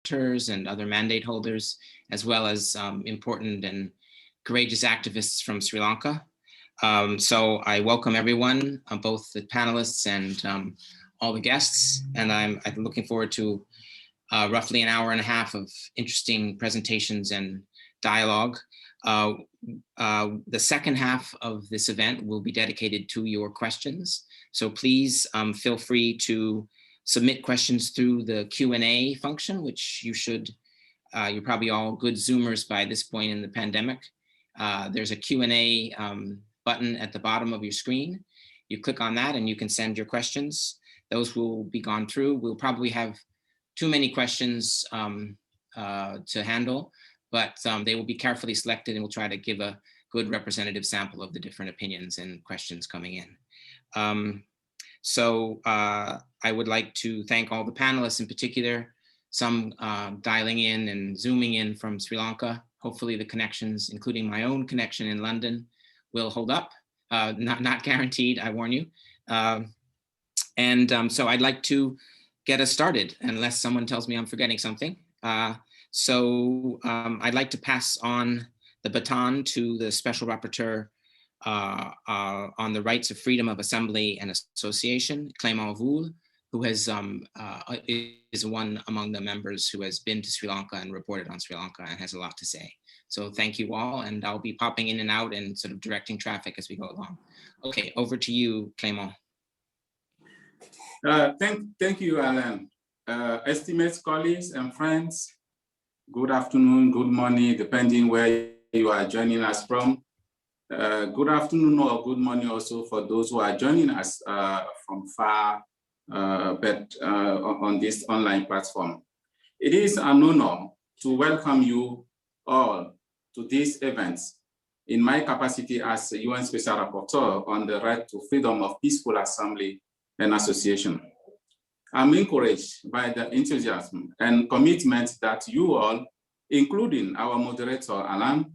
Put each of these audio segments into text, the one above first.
rapporteurs and other mandate holders, as well as important and courageous activists from Sri Lanka. So I welcome everyone, both the panelists and all the guests, and I'm looking forward to roughly an hour and a half of interesting presentations and dialogue. The second half of this event will be dedicated to your questions. So please feel free to submit questions through the Q&A function, which you should, you're probably all good Zoomers by this point in the pandemic. There's a Q&A button at the bottom of your screen. You click on that and you can send your questions. Those will be gone through. We'll probably have too many questions to handle, but they will be carefully selected and we'll try to give a good representative sample of the different opinions and questions coming in. So I would like to thank all the panelists in particular, some dialing in and zooming in from Sri Lanka. Hopefully the connections, including my own connection in London, will hold up. Not guaranteed, I warn you. So I'd like to get us started, unless someone tells me I'm forgetting something. So I'd like to pass on the baton to the Special Rapporteur on the rights of freedom of assembly and association, Clément Voul, who has is one among the members who has been to Sri Lanka and reported on Sri Lanka and has a lot to say. So thank you all, and I'll be popping in and out and sort of directing traffic as we go along. Okay, over to you, Clément. Thank you, Alan. Estimated colleagues and friends, good afternoon, good morning, depending where you are joining us from. Good afternoon or good morning also for those who are joining us from far, but on this online platform. It is an honor to welcome you all to this event in my capacity as UN Special Rapporteur on the right to freedom of peaceful assembly and association. I'm encouraged by the enthusiasm and commitment that you all, including our moderator, Alan,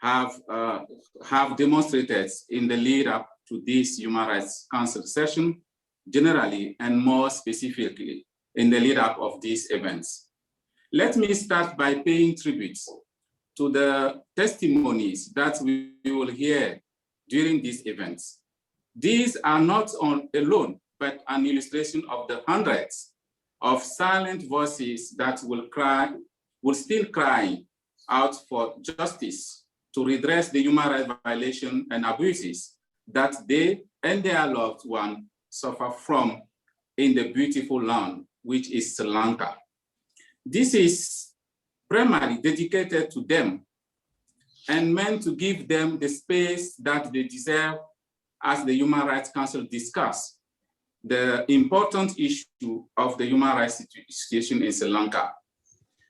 have demonstrated in the lead up to this Human Rights Council session, generally, and more specifically in the lead up of these events. Let me start by paying tribute to the testimonies that we will hear during these events. These are not alone, but an illustration of the hundreds of silent voices that will still cry out for justice to redress the human rights violation and abuses that they and their loved ones suffer from in the beautiful land, which is Sri Lanka. This is primarily dedicated to them and meant to give them the space that they deserve as the Human Rights Council discuss the important issue of the human rights situation in Sri Lanka.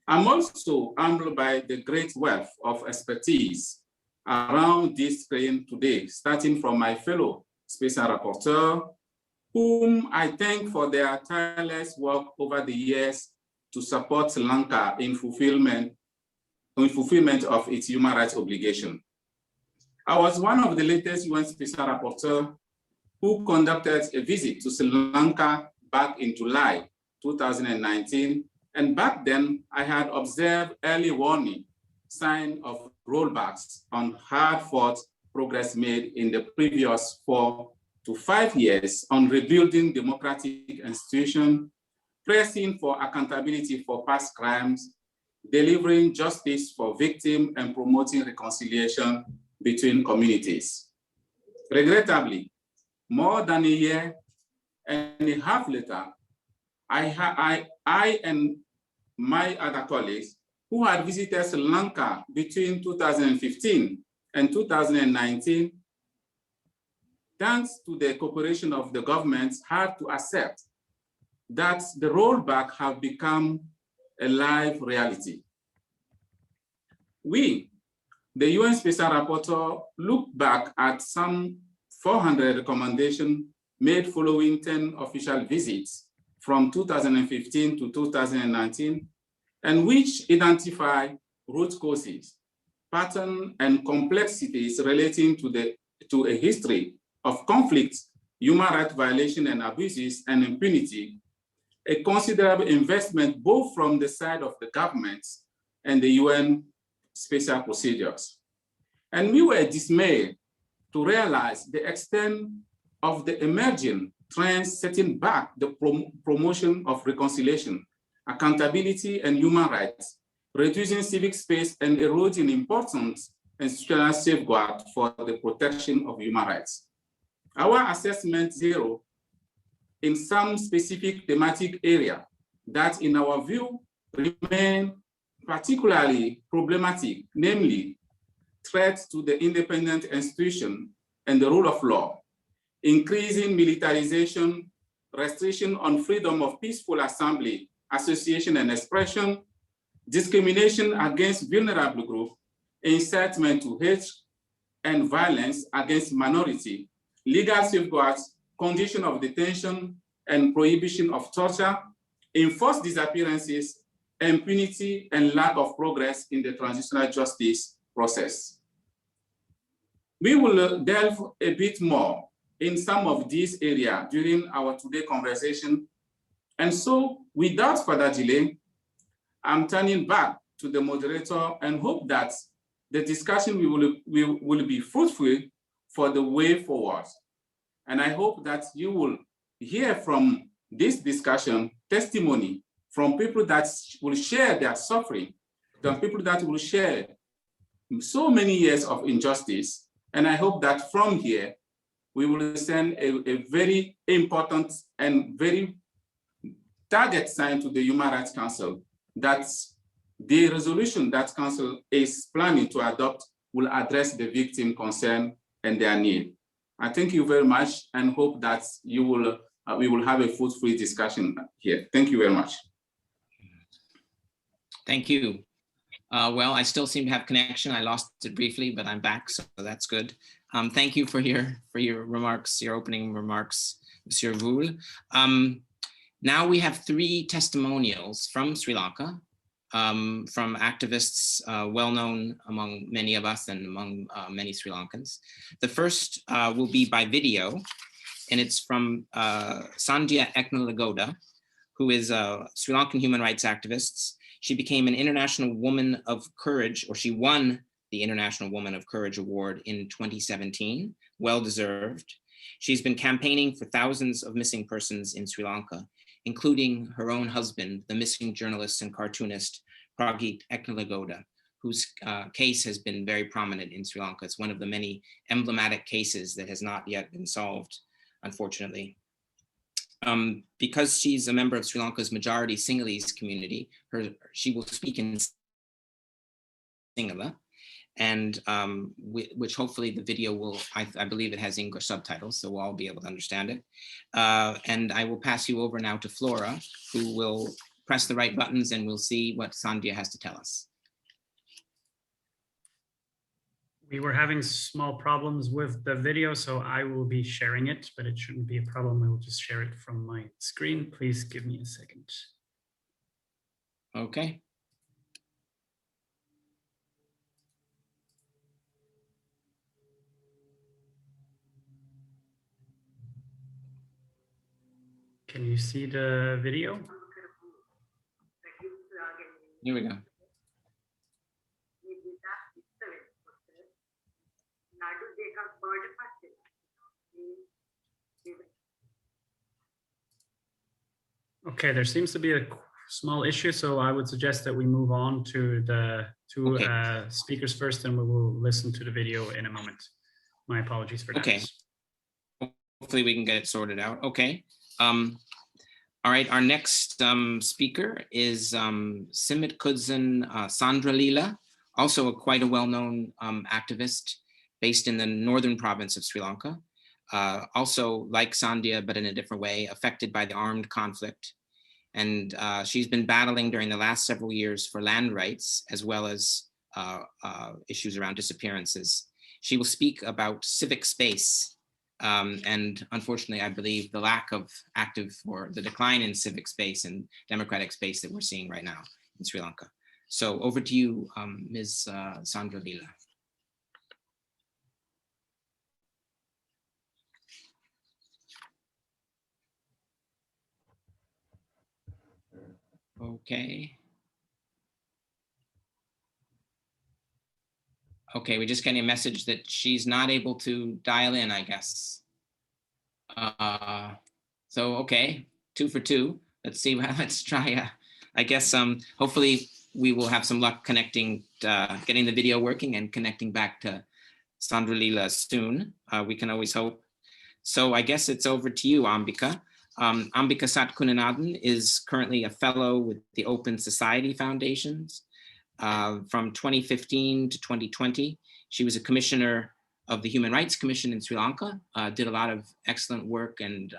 I'm also humbled by the great wealth of expertise around this screen today, starting from my fellow Special Rapporteur, whom I thank for their tireless work over the years to support Sri Lanka in fulfillment of its human rights obligation. I was one of the latest UN Special Rapporteur who conducted a visit to Sri Lanka back in July 2019. And back then, I had observed early warning signs of rollbacks on hard-fought progress made in the previous 4 to 5 years on rebuilding democratic institutions, pressing for accountability for past crimes, delivering justice for victims, and promoting reconciliation between communities. Regrettably, more than a year and a half later, I and my other colleagues who had visited Sri Lanka between 2015 and 2019, thanks to the cooperation of the governments, had to accept that the rollback have become a live reality. We, the UN Special Rapporteur, look back at some 400 recommendations made following 10 official visits from 2015 to 2019, and which identify root causes, patterns, and complexities relating to a history of conflict, human rights violation and abuses, and impunity, a considerable investment both from the side of the government and the UN special procedures. And we were dismayed to realize the extent of the emerging trends setting back the promotion of reconciliation, accountability, and human rights, reducing civic space and eroding important institutional safeguard for the protection of human rights. Our assessment zero in some specific thematic area that in our view remain particularly problematic, namely threats to the independent institution and the rule of law, increasing militarization, restriction on freedom of peaceful assembly, association, and expression, discrimination against vulnerable groups, incitement to hate and violence against minority, legal safeguards, condition of detention and prohibition of torture, enforced disappearances, impunity, and lack of progress in the transitional justice process. We will delve a bit more in some of these areas during our today conversation. And so without further delay, I'm turning back to the moderator and hope that the discussion will be fruitful for the way forward. And I hope that you will hear from this discussion testimony from people that will share their suffering, the people that will share so many years of injustice. And I hope that from here, we will send a very important and very target sign to the Human Rights Council that the resolution that Council is planning to adopt will address the victim concern and their need. I thank you very much and hope that you will we will have a fruitful discussion here. Thank you very much. Thank you. Well, I still seem to have connection. I lost it briefly, but I'm back, so that's good. Thank you for your remarks, your opening remarks, Monsieur Voul. Now we have 3 testimonials from Sri Lanka, from activists well known among many of us and among many Sri Lankans. The first will be by video, and it's from Sandhya Eknalagoda, who is a Sri Lankan human rights activist. She became an International Woman of Courage, or she won the International Woman of Courage Award in 2017, well-deserved. She's been campaigning for thousands of missing persons in Sri Lanka, including her own husband, the missing journalist and cartoonist, Pragit Eknalagoda, whose case has been very prominent in Sri Lanka. It's one of the many emblematic cases that has not yet been solved, unfortunately. Because she's a member of Sri Lanka's majority Sinhalese community, she will speak in Sinhala, and which hopefully the video will, I believe it has English subtitles, so we'll all be able to understand it. And I will pass you over now to Flora, who will press the right buttons and we'll see what Sandhya has to tell us. We were having small problems with the video, so I will be sharing it, but it shouldn't be a problem. I will just share it from my screen. Please give me a second. Okay. Can you see the video? Here we go. Okay, there seems to be a small issue, so I would suggest that we move on to the two speakers first, and we will listen to the video in a moment. My apologies for that. Okay. Hopefully we can get it sorted out. Okay. All right, our next speaker is Simit Kudzan Sandralila, also quite a well-known activist based in the northern province of Sri Lanka. Also like Sandhya, but in a different way, affected by the armed conflict. And she's been battling during the last several years for land rights, as well as issues around disappearances. She will speak about civic space. And unfortunately, I believe the lack of active, or the decline in civic space and democratic space that we're seeing right now in Sri Lanka. So over to you, Ms. Sandralila. Okay. Okay, we're just getting a message that she's not able to dial in, I guess. So, okay, 2 for 2. Let's see, let's try, I guess, hopefully we will have some luck connecting, getting the video working and connecting back to Sandra Leela soon. We can always hope. So I guess it's over to you, Ambika. Ambika Satkunanathan is currently a fellow with the Open Society Foundations. From 2015 to 2020, she was a commissioner of the Human Rights Commission in Sri Lanka, did a lot of excellent work and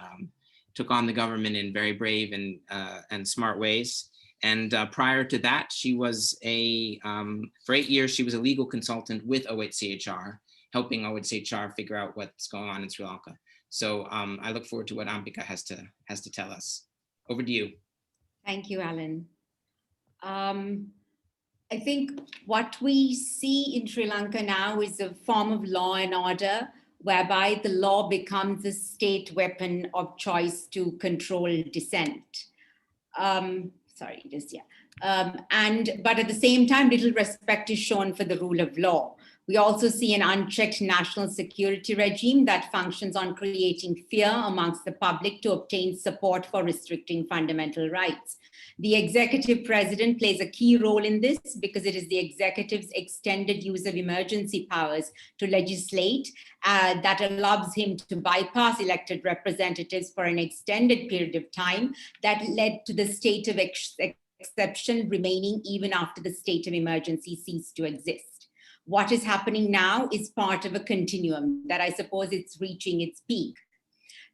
took on the government in very brave and smart ways. And prior to that, she was for 8 years, she was a legal consultant with OHCHR, helping OHCHR figure out what's going on in Sri Lanka. So I look forward to what Ambika has to tell us. Over to you. Thank you, Alan. I think what we see in Sri Lanka now is a form of law and order whereby the law becomes a state weapon of choice to control dissent. But at the same time, little respect is shown for the rule of law. We also see an unchecked national security regime that functions on creating fear amongst the public to obtain support for restricting fundamental rights. The executive president plays a key role in this because it is the executive's extended use of emergency powers to legislate that allows him to bypass elected representatives for an extended period of time that led to the state of exception remaining even after the state of emergency ceased to exist. What is happening now is part of a continuum that I suppose it's reaching its peak.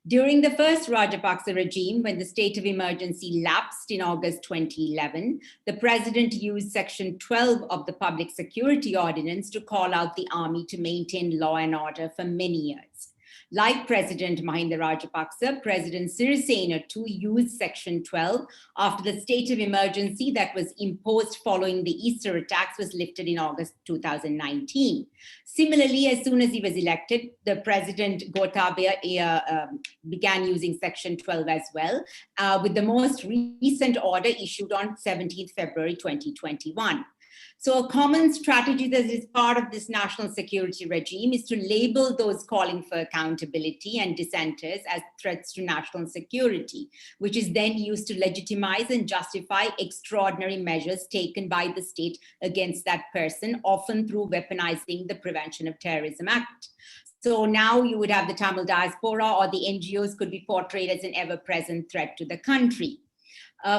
During the first Rajapaksa regime, when the state of emergency lapsed in August 2011, the president used Section 12 of the Public Security Ordinance to call out the army to maintain law and order for many years. Like President Mahinda Rajapaksa, President Sirisena too used Section 12 after the state of emergency that was imposed following the Easter attacks was lifted in August 2019. Similarly, as soon as he was elected, the President Gotabaya began using Section 12 as well, with the most recent order issued on 17th February 2021. So a common strategy that is part of this national security regime is to label those calling for accountability and dissenters as threats to national security, which is then used to legitimize and justify extraordinary measures taken by the state against that person, often through weaponizing the Prevention of Terrorism Act. So now you would have the Tamil diaspora or the NGOs could be portrayed as an ever-present threat to the country.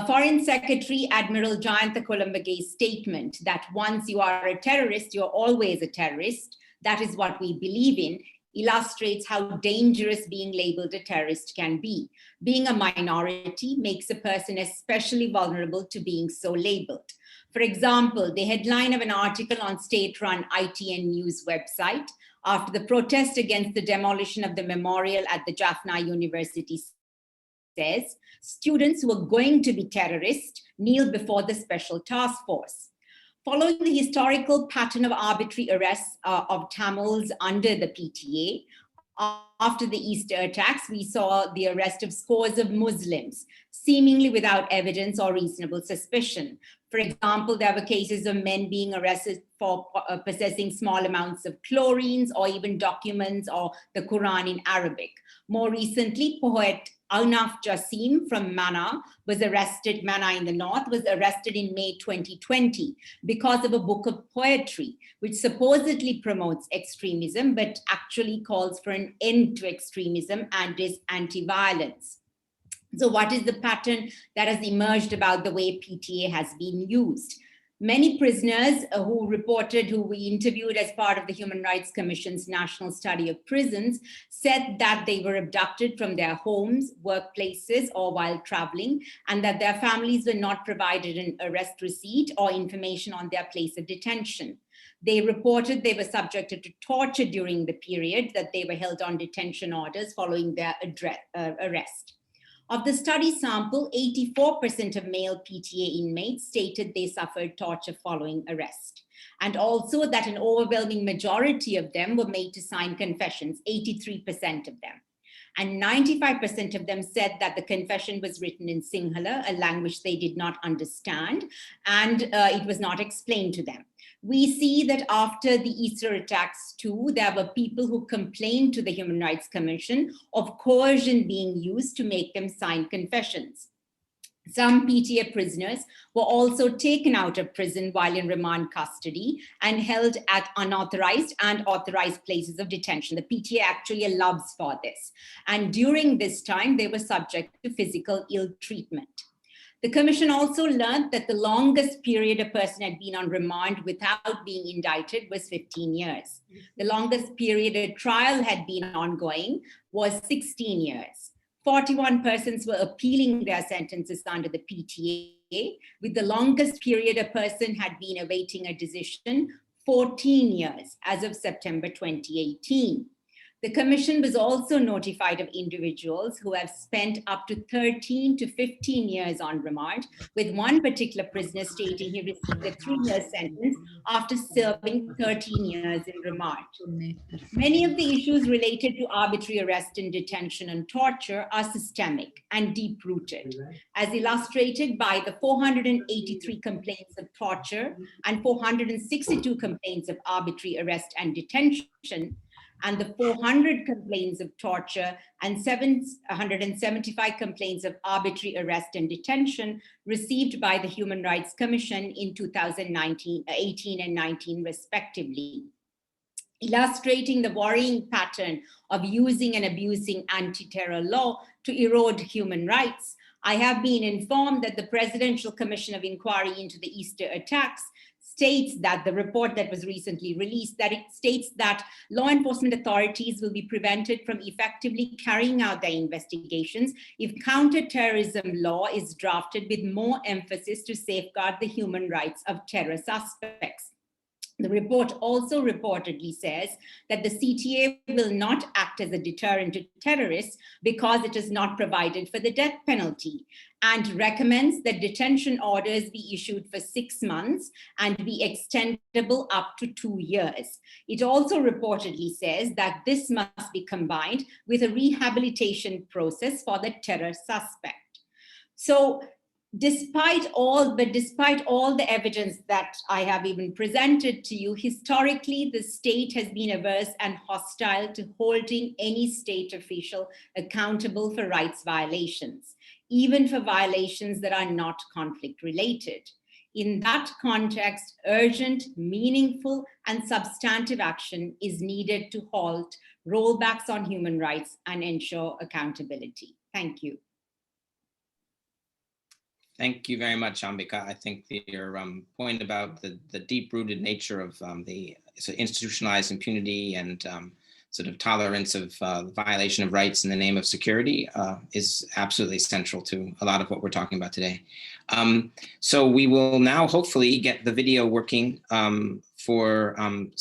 Foreign Secretary Admiral Jayantha Columbaga's statement that once you are a terrorist, you're always a terrorist, that is what we believe in, illustrates how dangerous being labeled a terrorist can be. Being a minority makes a person especially vulnerable to being so labeled. For example, the headline of an article on state-run ITN News website after the protest against the demolition of the memorial at the Jaffna University says, students who are going to be terrorists kneel before the special task force. Following the historical pattern of arbitrary arrests of Tamils under the PTA, after the Easter attacks, we saw the arrest of scores of Muslims, seemingly without evidence or reasonable suspicion. For example, there were cases of men being arrested for possessing small amounts of chlorines or even documents or the Quran in Arabic. More recently, poet Ahnaf Jassim from Mana in the north, was arrested in May 2020 because of a book of poetry, which supposedly promotes extremism, but actually calls for an end to extremism and is anti-violence. So what is the pattern that has emerged about the way PTA has been used? Many prisoners who we interviewed as part of the Human Rights Commission's National Study of Prisons said that they were abducted from their homes, workplaces, or while traveling, and that their families were not provided an arrest receipt or information on their place of detention. They reported they were subjected to torture during the period that they were held on detention orders following their arrest. Of the study sample, 84% of male PTA inmates stated they suffered torture following arrest, and also that an overwhelming majority of them were made to sign confessions, 83% of them. And 95% of them said that the confession was written in Sinhala, a language they did not understand, and it was not explained to them. We see that after the Easter attacks too, there were people who complained to the Human Rights Commission of coercion being used to make them sign confessions. Some PTA prisoners were also taken out of prison while in remand custody and held at unauthorized and authorized places of detention. The PTA actually allows for this. And during this time, they were subject to physical ill treatment. The commission also learned that the longest period a person had been on remand without being indicted was 15 years. The longest period a trial had been ongoing was 16 years. 41 persons were appealing their sentences under the PTA, with the longest period a person had been awaiting a decision, 14 years, as of September 2018. The commission was also notified of individuals who have spent up to 13 to 15 years on remand, with one particular prisoner stating he received a 3-year sentence after serving 13 years in remand. Many of the issues related to arbitrary arrest and detention and torture are systemic and deep-rooted, as illustrated by the 483 complaints of torture and 462 complaints of arbitrary arrest and detention, and the 400 complaints of torture and 775 complaints of arbitrary arrest and detention received by the Human Rights Commission in 2018 and 19 respectively, illustrating the worrying pattern of using and abusing anti-terror law to erode human rights. I have been informed that the Presidential Commission of Inquiry into the Easter attacks states that the report that was recently released, that it states that law enforcement authorities will be prevented from effectively carrying out their investigations if counterterrorism law is drafted with more emphasis to safeguard the human rights of terror suspects. The report also reportedly says that the CTA will not act as a deterrent to terrorists because it has not provided for the death penalty, and recommends that detention orders be issued for 6 months and be extendable up to 2 years. It also reportedly says that this must be combined with a rehabilitation process for the terror suspect. So, despite all the evidence that I have even presented to you, historically, the state has been averse and hostile to holding any state official accountable for rights violations, even for violations that are not conflict related. In that context, urgent, meaningful, and substantive action is needed to halt rollbacks on human rights and ensure accountability. Thank you. Thank you very much, Ambika. I think your point about the deep-rooted nature of the institutionalized impunity and sort of tolerance of violation of rights in the name of security is absolutely central to a lot of what we're talking about today. So we will now hopefully get the video working for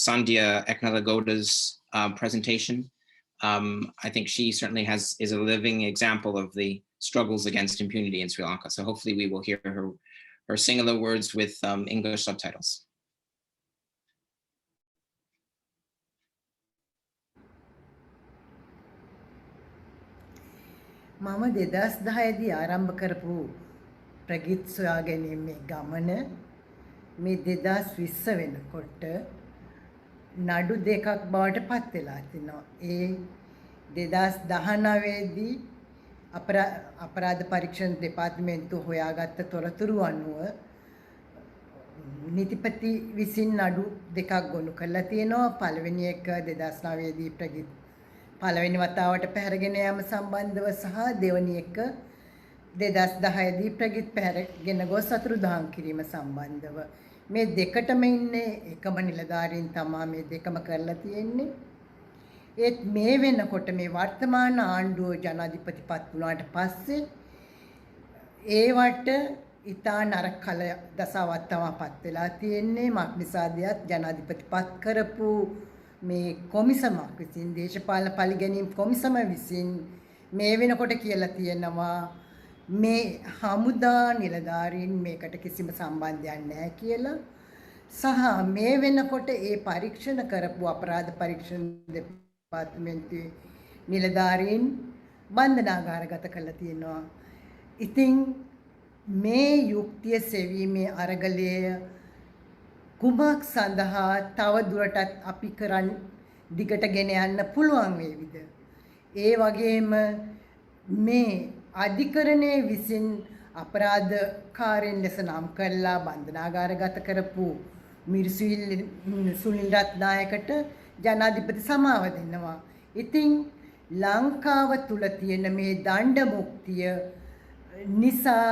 Sandhya Eknalagoda's presentation. I think she certainly is a living example of the struggles against impunity in Sri Lanka. So hopefully we will hear her singular words with English subtitles. මම 2010 දී ආරම්භ කරපු ප්‍රගීත් සොයා ගැනීමේ ගමන මේ 2020 වෙනකොට නඩු දෙකක් බවට පත් වෙලා තිනවා. ඒ 2019 දී අපරාධ පරීක්ෂණ දෙපාර්තමේන්තුව හොයාගත්ත තොරතුරු අනුව නීතිපති විසින් නඩු දෙකක් ගොනු කරලා තියෙනවා. පළවෙනි එක 2009 දී ප්‍රගීත් පළවෙනි වතාවට පැහැරගෙන යාම සම්බන්ධව සහ දෙවැනි එක 2010 දී ප්‍රගීත් පැහැරගෙන ගොස් අතුරුදහන් කිරීම සම්බන්ධව මේ දෙකටම ඉන්නේ එකම නිලධාරීන් තමයි මේ දෙකම කරලා තියෙන්නේ. ඒත් මේ වෙනකොට මේ වර්තමාන ආණ්ඩුව ජනාධිපතිපත් වුණාට පස්සේ ඒවට ඉතා නරක කල දසාවක් තමයි පත් වෙලා තියෙන්නේ. මක් නිසාදයක් ජනාධිපතිපත් කරපු මේ කොමිසමක් විසින් දේශපාලන පරිගැනීම් කොමිසම විසින් මේ වෙනකොට කියලා තියෙනවා මේ හමුදා නිලධාරීන් මේකට කිසිම සම්බන්ධයක් නැහැ කියලා. සහ මේ වෙනකොට ඒ පරීක්ෂණ කරපු අපරාධ පරීක්ෂණ දෙපාර්තමේන්තුවේ නිලධාරීන් බන්ධනාගාරගත කරලා තියෙනවා. ඉතින් මේ යුක්තිය සෙවීමේ අරගලය කුමක් සඳහා තව දුරටත් අපි දිගට ගෙන යන්න පුළුවන් වේවිද? ඒ වගේම මේ අධිකරණයේ විසින් අපරාධකාරයන් ලෙස නම් කරලා බන්ධනාගාරගත කරපු සුනිල් රත්නායකට ජනාධිපති සමාව දෙනවා. ඉතින් ලංකාව තුල තියෙන මේ දණ්ඩ මුක්තිය නිසා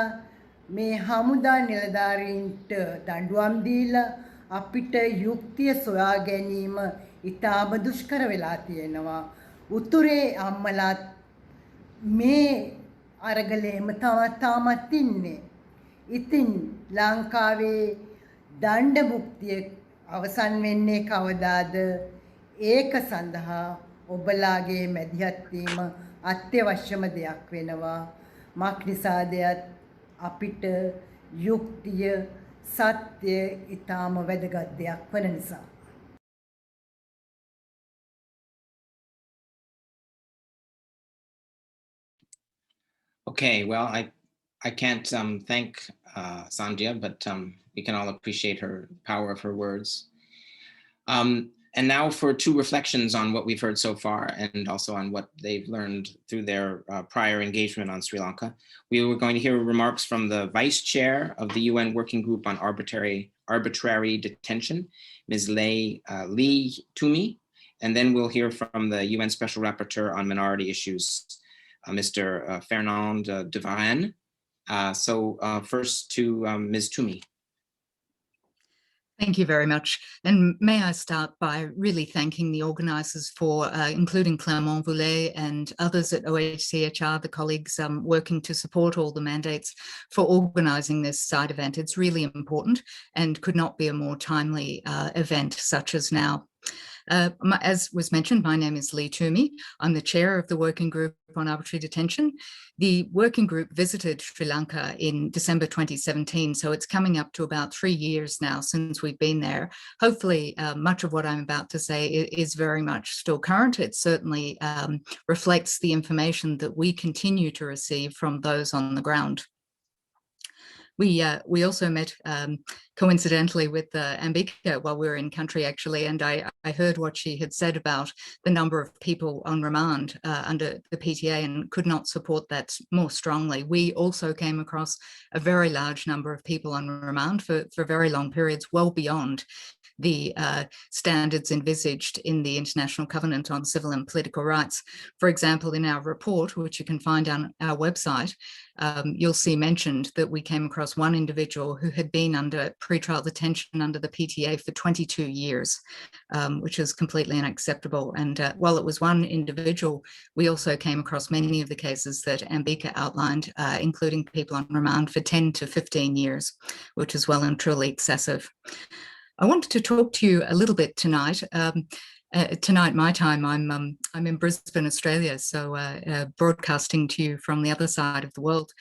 මේ හමුදා නිලධාරීන්ට දඬුවම් දීලා අපිට යුක්තිය සොයා ගැනීම ඉතාම දුෂ්කර වෙලා තියෙනවා. උතුරේ අම්මලාත් මේ අරගලේම තාමත් ඉන්නේ. ඉතින් ලංකාවේ දණ්ඩ මුක්තිය අවසන් වෙන්නේ කවදාද? ඒක සඳහා ඔබලාගේ මැදිහත් වීම අත්‍යවශ්‍යම දෙයක් වෙනවා. මක්නිසාදයත් අපිට යුක්තිය සත්‍ය ඊටාම වැදගත් දෙයක් වන නිසා. Okay, well, I can't thank Sandhya, but we can all appreciate her power of her words. And now for two reflections on what we've heard so far and also on what they've learned through their prior engagement on Sri Lanka. We were going to hear remarks from the Vice Chair of the UN Working Group on Arbitrary Detention, Ms. Lee Toomey, and then we'll hear from the UN Special Rapporteur on Minority Issues, Mr. Fernand de Varenne. So first to Ms. Toomey. Thank you very much. And may I start by really thanking the organisers for, including Clermont Voulet and others at OHCHR, the colleagues working to support all the mandates, for organising this side event. It's really important and could not be a more timely event such as now. As was mentioned, my name is Lee Toomey. I'm the chair of the Working Group on Arbitrary Detention. The working group visited Sri Lanka in December 2017, so it's coming up to about 3 years now since we've been there. Hopefully, much of what I'm about to say is very much still current. It certainly reflects the information that we continue to receive from those on the ground. We also met coincidentally with Ambika while we were in country, actually, and I heard what she had said about the number of people on remand under the PTA and could not support that more strongly. We also came across a very large number of people on remand for very long periods, well beyond the standards envisaged in the International Covenant on Civil and Political Rights. For example, in our report, which you can find on our website, you'll see mentioned that we came across one individual who had been under pretrial detention under the PTA for 22 years, which is completely unacceptable. And while it was one individual, we also came across many of the cases that Ambika outlined, including people on remand for 10 to 15 years, which is well and truly excessive. I wanted to talk to you a little bit tonight. Tonight, my time, I'm in Brisbane, Australia, so broadcasting to you from the other side of the world.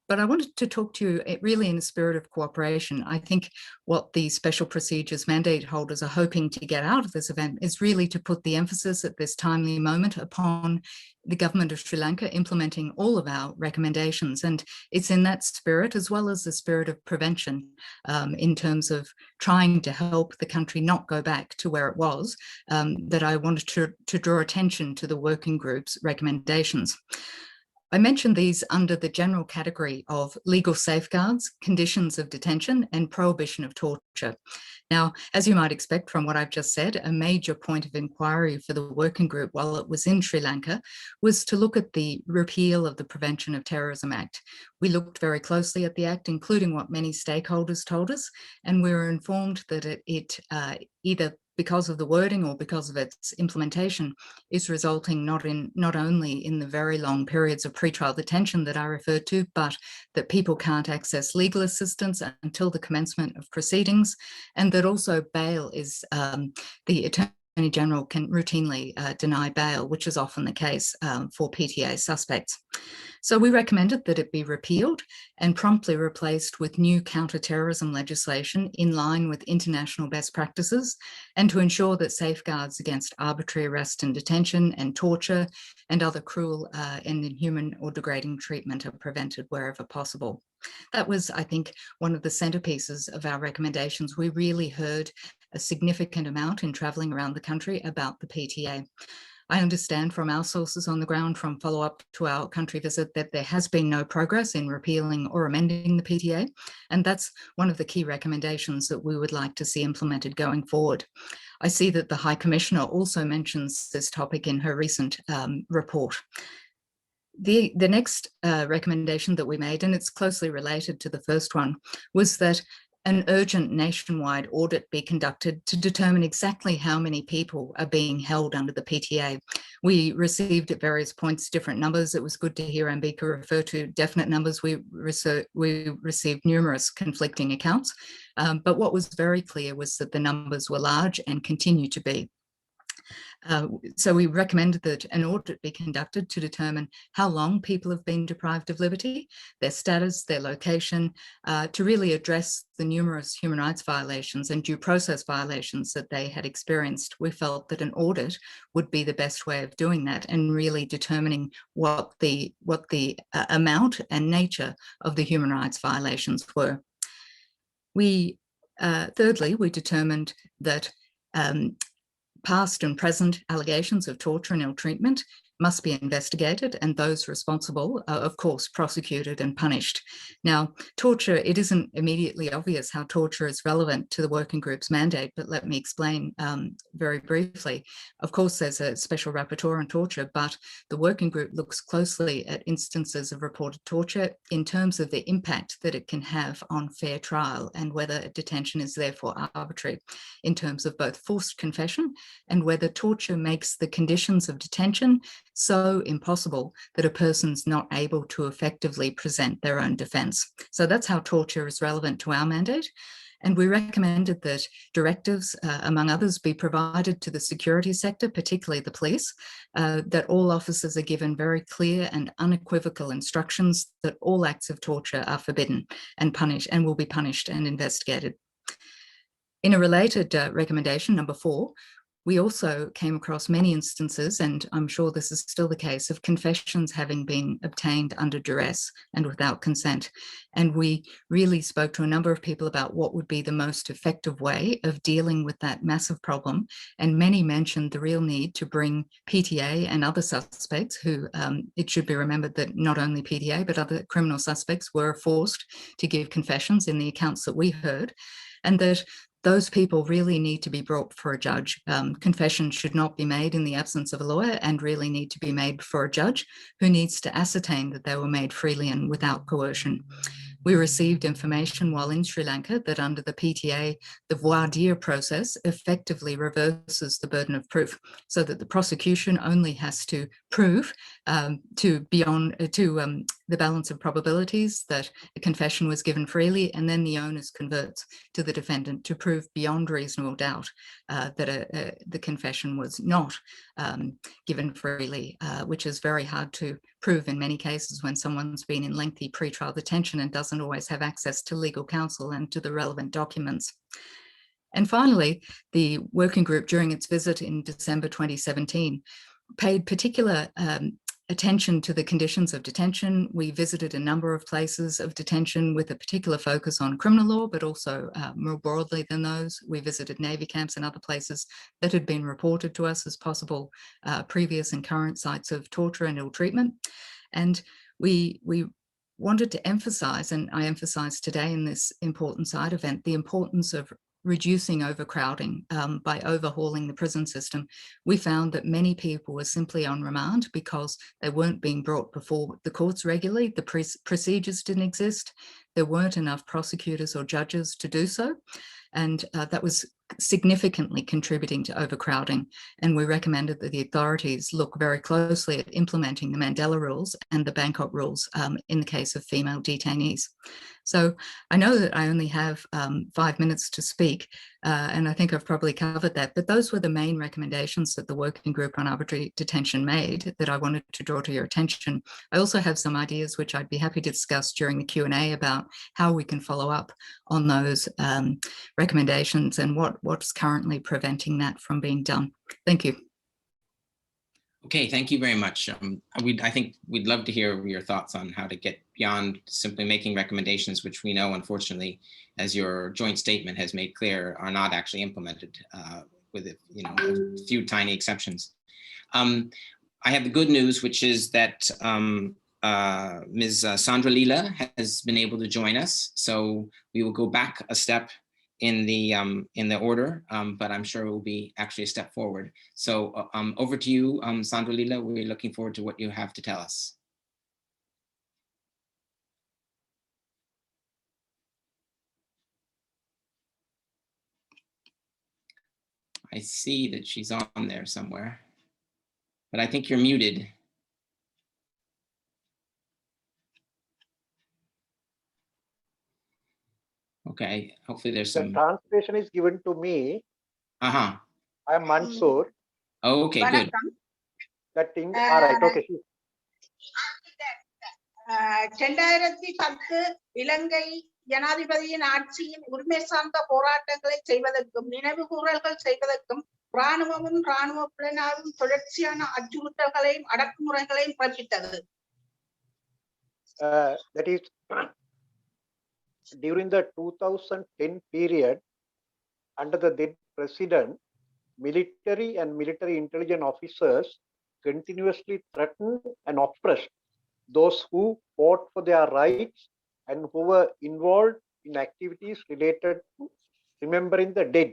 But I wanted to talk to you really in a spirit of cooperation. I think what the special procedures mandate holders are hoping to get out of this event is really to put the emphasis at this timely moment upon the government of Sri Lanka implementing all of our recommendations. And it's in that spirit, as well as the spirit of prevention, in terms of trying to help the country not go back to where it was, that I wanted to draw attention to the working group's recommendations. I mentioned these under the general category of legal safeguards, conditions of detention, and prohibition of torture. Now, as you might expect from what I've just said, a major point of inquiry for the working group while it was in Sri Lanka was to look at the repeal of the Prevention of Terrorism Act. We looked very closely at the Act, including what many stakeholders told us, and we were informed that it either because of the wording or because of its implementation, is resulting not only in the very long periods of pretrial detention that I referred to, but that people can't access legal assistance until the commencement of proceedings, and that also bail is the Attorney Attorney General can routinely deny bail, which is often the case for PTA suspects. So we recommended that it be repealed and promptly replaced with new counter-terrorism legislation in line with international best practices, and to ensure that safeguards against arbitrary arrest and detention and torture and other cruel and inhuman or degrading treatment are prevented wherever possible. That was, I think, one of the centerpieces of our recommendations. We really heard a significant amount in traveling around the country about the PTA. I understand from our sources on the ground from follow-up to our country visit that there has been no progress in repealing or amending the PTA, and that's one of the key recommendations that we would like to see implemented going forward. I see that the High Commissioner also mentions this topic in her recent report. The next recommendation that we made, and it's closely related to the first one, was that an urgent nationwide audit be conducted to determine exactly how many people are being held under the PTA. We received at various points different numbers. It was good to hear Ambika refer to definite numbers. We received numerous conflicting accounts, but what was very clear was that the numbers were large and continue to be. So we recommended that an audit be conducted to determine how long people have been deprived of liberty, their status, their location, to really address the numerous human rights violations and due process violations that they had experienced. We felt that an audit would be the best way of doing that and really determining what the amount and nature of the human rights violations were. Thirdly, we determined that past and present allegations of torture and ill treatment must be investigated, and those responsible are, of course, prosecuted and punished. Now, torture, it isn't immediately obvious how torture is relevant to the working group's mandate, but let me explain very briefly. Of course, there's a special rapporteur on torture, but the working group looks closely at instances of reported torture in terms of the impact that it can have on fair trial and whether detention is therefore arbitrary, in terms of both forced confession and whether torture makes the conditions of detention so impossible that a person's not able to effectively present their own defense. So that's how torture is relevant to our mandate. And we recommended that directives, among others, be provided to the security sector, particularly the police, that all officers are given very clear and unequivocal instructions that all acts of torture are forbidden and punished and will be punished and investigated. In a related recommendation, number 4, we also came across many instances, and I'm sure this is still the case, of confessions having been obtained under duress and without consent. And we really spoke to a number of people about what would be the most effective way of dealing with that massive problem. And many mentioned the real need to bring PTA and other suspects who, it should be remembered that not only PTA, but other criminal suspects were forced to give confessions in the accounts that we heard, and that those people really need to be brought before a judge. Confession should not be made in the absence of a lawyer and really need to be made before a judge who needs to ascertain that they were made freely and without coercion. We received information while in Sri Lanka that under the PTA, the voir dire process effectively reverses the burden of proof, so that the prosecution only has to prove to the balance of probabilities that a confession was given freely, and then the onus converts to the defendant to prove beyond reasonable doubt that the confession was not given freely, which is very hard to prove in many cases when someone's been in lengthy pretrial detention and doesn't always have access to legal counsel and to the relevant documents. And finally, the working group during its visit in December 2017 paid particular attention to the conditions of detention. We visited a number of places of detention with a particular focus on criminal law, but also more broadly than those. We visited Navy camps and other places that had been reported to us as possible previous and current sites of torture and ill treatment. And we wanted to emphasize, and I emphasize today in this important side event, the importance of reducing overcrowding by overhauling the prison system. We found that many people were simply on remand because they weren't being brought before the courts regularly. The procedures didn't exist. There weren't enough prosecutors or judges to do so. And that was significantly contributing to overcrowding. And we recommended that the authorities look very closely at implementing the Mandela rules and the Bangkok rules in the case of female detainees. So I know that I only have 5 minutes to speak. And I think I've probably covered that, but those were the main recommendations that the working group on arbitrary detention made that I wanted to draw to your attention. I also have some ideas which I'd be happy to discuss during the Q&A about how we can follow up on those recommendations and what's currently preventing that from being done. Thank you. Okay, thank you very much. I think we'd love to hear your thoughts on how to get beyond simply making recommendations, which we know, unfortunately, as your joint statement has made clear, are not actually implemented with a few tiny exceptions. I have the good news, which is that Ms. Sandra Lila has been able to join us, so we will go back a step in the order, but I'm sure it will be actually a step forward. So over to you, Sandra Lila. We're looking forward to what you have to tell us. I see that she's on there somewhere, but I think you're muted. Okay, hopefully there's some. The translation is given to me. Uh-huh. I'm Mansoor. Oh, okay, good. That thing, all right, okay. 2010 இலங்கை ஜனாதிபதியின் ஆட்சியின் உரிமை சார்ந்த போராட்டங்களை செய்வதற்கும் நினைவு கூறல்கள் செய்வதற்கும் இராணுவமும் இராணுவ புலனாய்வும் தொடர்ச்சியான அச்சுறுத்தல்களையும் அடக்குமுறைகளையும் பிறப்பித்தது. That is during the 2010 period, under the then president, military and military intelligence officers continuously threatened and oppressed those who fought for their rights and who were involved in activities related to remembering the dead.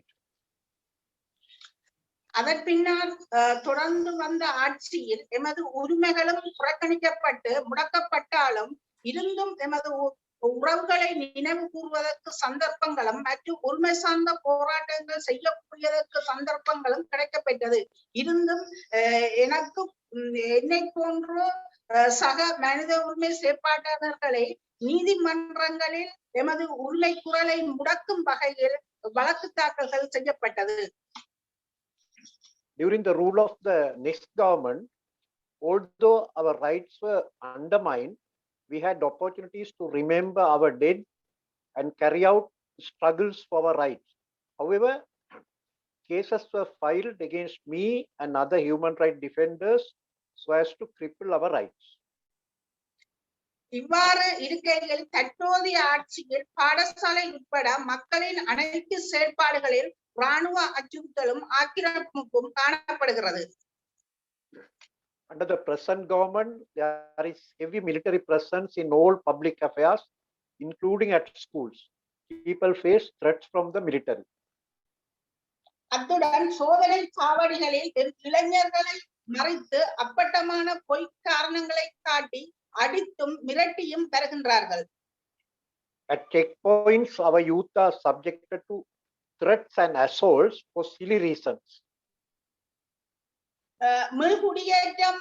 அதன் பின்னர் தொடர்ந்து வந்த ஆட்சியில் எமது உரிமைகளும் புறக்கணிக்கப்பட்டு முடக்கப்பட்டாலும் இருந்தும் எமது உறவுகளை நினைவு கூறுவதற்கு சந்தர்ப்பங்களும் மற்றும் உரிமை சார்ந்த போராட்டங்கள் செய்யக்கூடியதற்கு சந்தர்ப்பங்களும் கிடைக்கப்பெற்றது. இருந்தும் எனக்கும் என்னை போன்ற சக மனித உரிமை செயற்பாட்டாளர்களை நீதிமன்றங்களில் எமது உரிமை குரலை முடக்கும் வகையில் வழக்கு தாக்கல்கள் செய்யப்பட்டது. During the rule of the next government, although our rights were undermined, we had opportunities to remember our dead and carry out struggles for our rights. However, cases were filed against me and other human rights defenders so as to cripple our rights. இவ்வாறு இருக்கையில் தற்போதைய ஆட்சியில் பாடசாலை உட்பட மக்களின் அனைத்து செயற்பாடுகளில் இராணுவ அச்சுறுத்தலும் ஆக்கிரமிப்பும் காணப்படுகிறது. Under the present government, there is heavy military presence in all public affairs, including at schools. People face threats from the military. அத்துடன் சோதனை சாவடிகளில் இளைஞர்களை மறைத்து அப்பட்டமான பொய் காரணங்களை காட்டி அடித்தும் மிரட்டியும் தருகின்றார்கள். At checkpoints, our youth are subjected to threats and assaults for silly reasons. மீள்குடியேற்றம்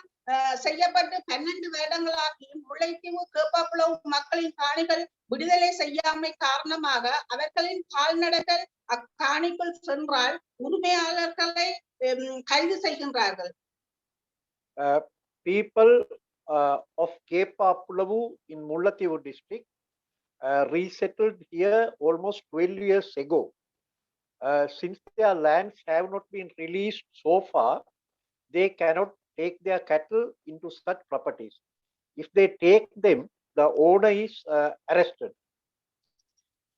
செய்யப்பட்டு 12 வருடங்களாகியும் முல்லைத்தீவு கேப்பாப்புலவு மக்களின் காணிகள் விடுதலை செய்யாமை காரணமாக அவர்களின் கால்நடைகள் அக்காணிக்குள் சென்றால் உரிமையாளர்களை கைது செய்கின்றார்கள். People of Kepapulavu in Mullaitivu district resettled here almost 12 years ago. Since their lands have not been released so far, they cannot take their cattle into such properties. If they take them, the owner is arrested.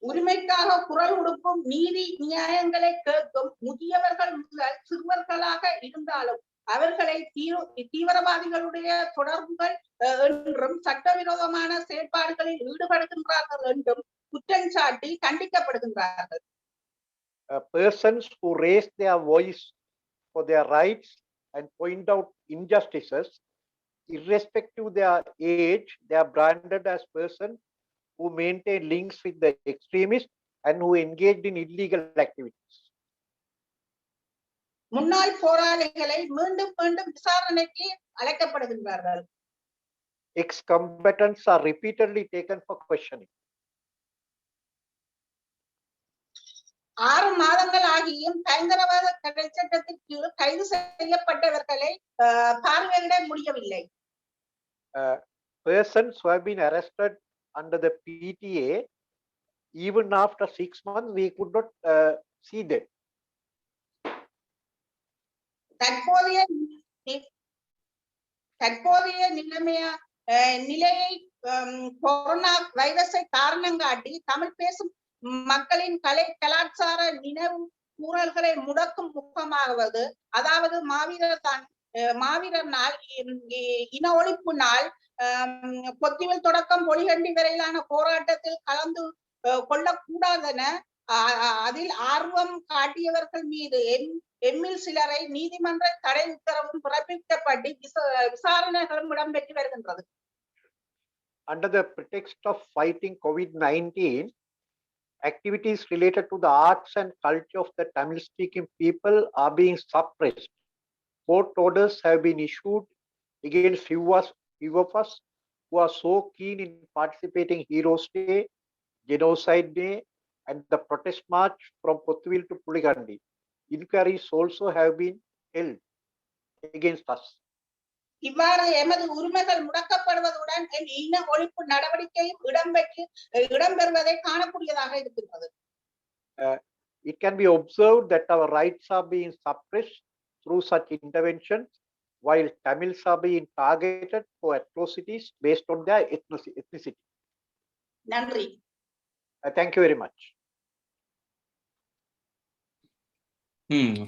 உரிமைக்காக குரல் கொடுக்கும் நீதி நியாயங்களை கேட்கும் முதியவர்கள் முதல் சிறுவர்களாக இருந்தாலும் அவர்களை தீவிரவாதிகளுடைய தொடர்புகள் என்றும் சட்டவிரோதமான செயற்பாடுகளில் ஈடுபடுகின்றார்கள் என்றும் குற்றம் சாட்டி கண்டிக்கப்படுகின்றார்கள். Persons who raise their voice for their rights and point out injustices, irrespective of their age, they are branded as persons who maintain links with the extremists and who engaged in illegal activities. முன்னாள் போராளிகளை மீண்டும் மீண்டும் விசாரணைக்கு அழைக்கப்படுகின்றார்கள். Ex-combatants are repeatedly taken for questioning. 6 மாதங்கள் ஆகியும் பயங்கரவாத தடை சட்டத்தின் கீழ் கைது செய்யப்பட்டவர்களை பார்வையிட முடியவில்லை. Persons who have been arrested under the PTA, even after 6 months, we could not see them. தற்போதைய நிலையை கொரோனா வைரஸை காரணம் காட்டி தமிழ் பேசும் மக்களின் கலை கலாச்சார நினைவு கூறல்களை முடக்கும் முகமாவது, அதாவது மாவீரர் நாள், இன ஒழிப்பு நாள், பொத்திவில் தொடக்கம் பொலிகண்டி வரையிலான போராட்டத்தில் கலந்து கொள்ளக்கூடாதென அதில் ஆர்வம் காட்டியவர்கள் மீது எம்மில் சிலரை நீதிமன்ற தடை உத்தரவும் பிறப்பிக்கப்பட்டு விசாரணைகளும் இடம்பெற்று வருகின்றது. Under the pretext of fighting COVID-19, activities related to the arts and culture of the Tamil-speaking people are being suppressed. Court orders have been issued against few of us who are so keen in participating Heroes Day, Genocide Day, and the protest march from Pothuil to Puligandi. Inquiries also have been held against us. இவ்வாறு எமது உரிமைகள் முடக்கப்படுவதுடன் இன ஒழிப்பு நடவடிக்கையும் இடம்பெறுவதை காணக்கூடியதாக இருக்கின்றது. It can be observed that our rights are being suppressed through such interventions, while Tamils are being targeted for atrocities based on their ethnicity. நன்றி. Thank you very much.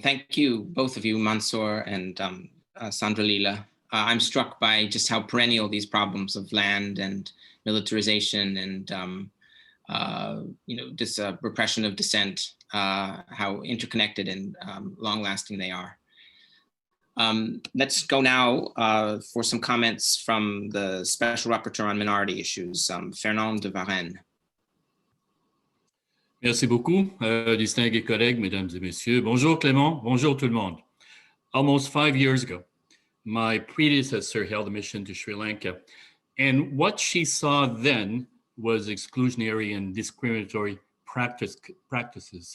Thank you, both of you, Mansoor and Sandra Leela. I'm struck by just how perennial these problems of land and militarization and this repression of dissent, how interconnected and long-lasting they are. Let's go now for some comments from the Special Rapporteur on Minority Issues, Fernand de Varenne. Merci beaucoup, distingués collègues, mesdames et messieurs. Bonjour Clément, bonjour tout le monde. Almost 5 years ago, my predecessor held a mission to Sri Lanka, and what she saw then was exclusionary and discriminatory practices,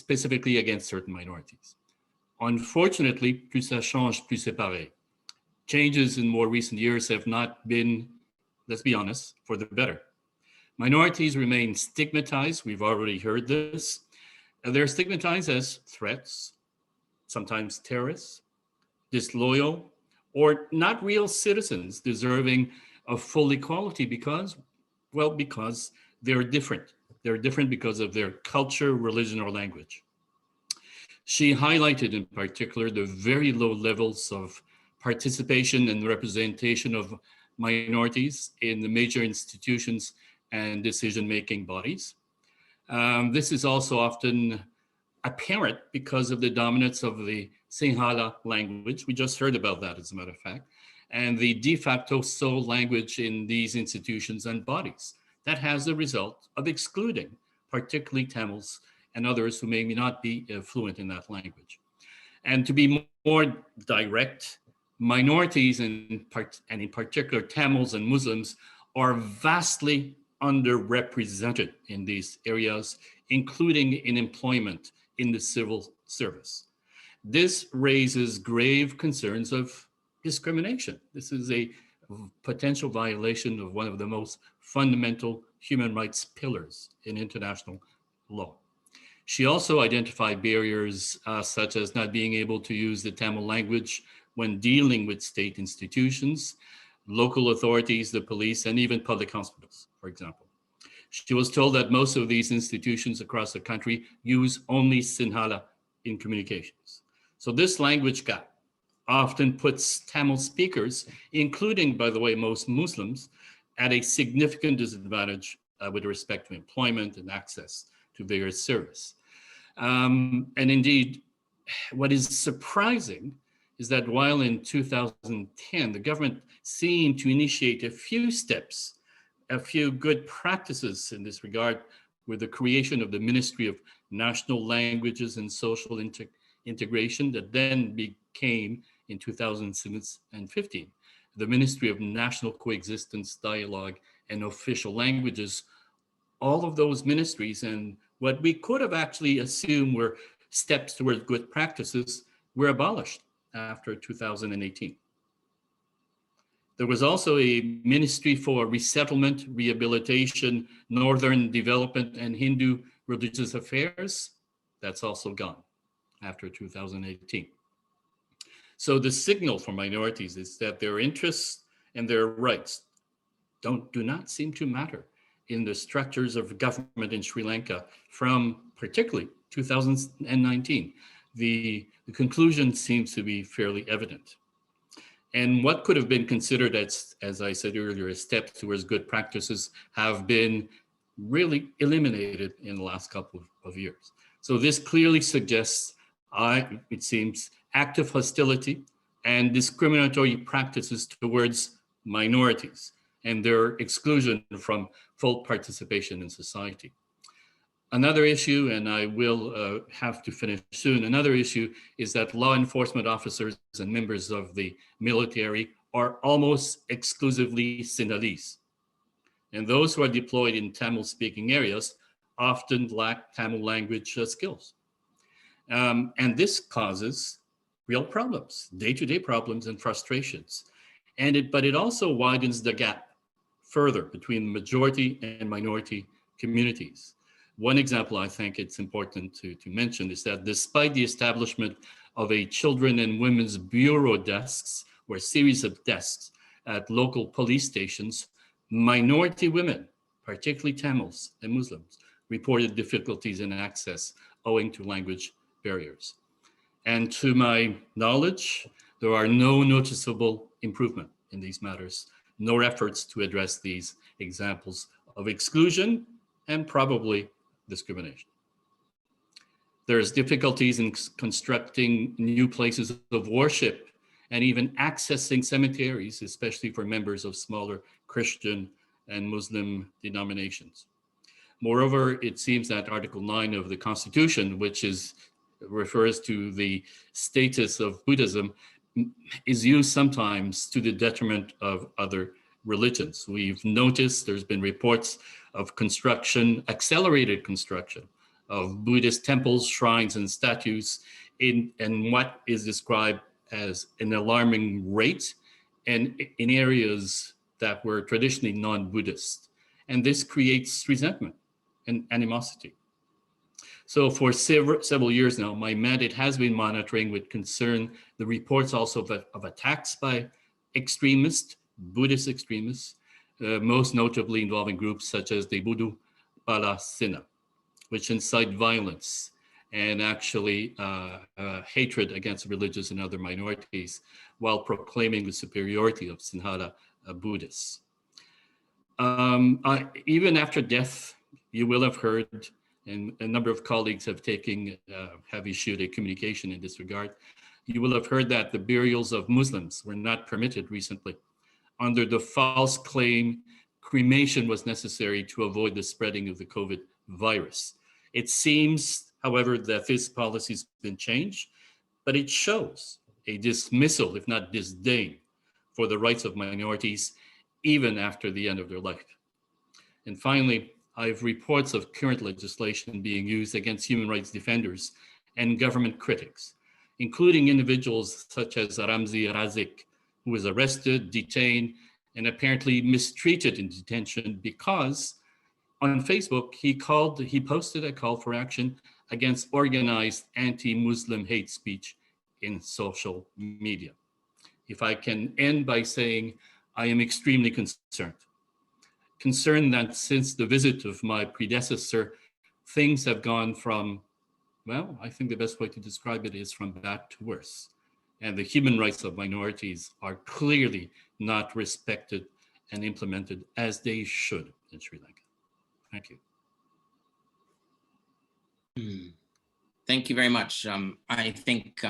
specifically against certain minorities. Unfortunately, plus ça change, plus c'est pareil. Changes in more recent years have not been, let's be honest, for the better. Minorities remain stigmatized. We've already heard this. They're stigmatized as threats, sometimes terrorists, disloyal, or not real citizens deserving of full equality because they're different. They're different because of their culture, religion, or language. She highlighted in particular the very low levels of participation and representation of minorities in the major institutions and decision-making bodies. This is also often apparent because of the dominance of the Sinhala language. We just heard about that, as a matter of fact, and the de facto sole language in these institutions and bodies. That has the result of excluding particularly Tamils and others who may not be fluent in that language. And to be more direct, minorities and in particular Tamils and Muslims are vastly underrepresented in these areas, including in employment in the civil service. This raises grave concerns of discrimination. This is a potential violation of one of the most fundamental human rights pillars in international law. She also identified barriers such as not being able to use the Tamil language when dealing with state institutions, local authorities, the police, and even public hospitals, for example. She was told that most of these institutions across the country use only Sinhala in communications. So this language gap often puts Tamil speakers, including, by the way, most Muslims, at a significant disadvantage with respect to employment and access to various service. And indeed, what is surprising is that while in 2010, the government seemed to initiate a few steps, a few good practices in this regard with the creation of the Ministry of National Languages and Social Integration that then became in 2015, the Ministry of National Coexistence, Dialogue, and Official Languages. All of those ministries and what we could have actually assumed were steps towards good practices were abolished after 2018. There was also a Ministry for Resettlement, Rehabilitation, Northern Development, and Hindu Religious Affairs. That's also gone after 2018. So the signal for minorities is that their interests and their rights do not seem to matter in the structures of government in Sri Lanka from particularly 2019. The conclusion seems to be fairly evident. And what could have been considered as I said earlier, as steps towards good practices have been really eliminated in the last couple of years. So this clearly suggests, it seems, active hostility and discriminatory practices towards minorities and their exclusion from full participation in society. Another issue, and I will have to finish soon, another issue is that law enforcement officers and members of the military are almost exclusively Sinhalese. And those who are deployed in Tamil-speaking areas often lack Tamil language skills. And this causes real problems, day-to-day problems and frustrations. But it also widens the gap further between majority and minority communities. One example I think it's important to mention is that despite the establishment of a children and women's bureau desks, or a series of desks at local police stations, minority women, particularly Tamils and Muslims, reported difficulties in access owing to language barriers. And to my knowledge, there are no noticeable improvement in these matters, nor efforts to address these examples of exclusion and probably discrimination. There's difficulties in constructing new places of worship and even accessing cemeteries, especially for members of smaller Christian and Muslim denominations. Moreover, it seems that Article 9 of the Constitution, which refers to the status of Buddhism, is used sometimes to the detriment of other religions. We've noticed there's been reports of accelerated construction of Buddhist temples, shrines, and statues in what is described as an alarming rate and in areas that were traditionally non-Buddhist. And this creates resentment and animosity. So for several years now, my mandate has been monitoring with concern the reports also of attacks by extremists, Buddhist extremists, most notably involving groups such as the Budu Bala Sena, which incite violence and actually hatred against religious and other minorities while proclaiming the superiority of Sinhala Buddhists. Even after death, you will have heard, and a number of colleagues have issued a communication in this regard, you will have heard that the burials of Muslims were not permitted recently. Under the false claim, cremation was necessary to avoid the spreading of the COVID virus. It seems, however, that this policy has been changed, but it shows a dismissal, if not disdain, for the rights of minorities, even after the end of their life. And finally, I have reports of current legislation being used against human rights defenders and government critics, including individuals such as Ramzi Razik, who was arrested, detained, and apparently mistreated in detention because on Facebook, he posted a call for action against organized anti-Muslim hate speech in social media. If I can end by saying, I am extremely concerned that since the visit of my predecessor, things have gone from, well, I think the best way to describe it is from bad to worse. And the human rights of minorities are clearly not respected and implemented as they should in Sri Lanka. Thank you. Thank you very much. I think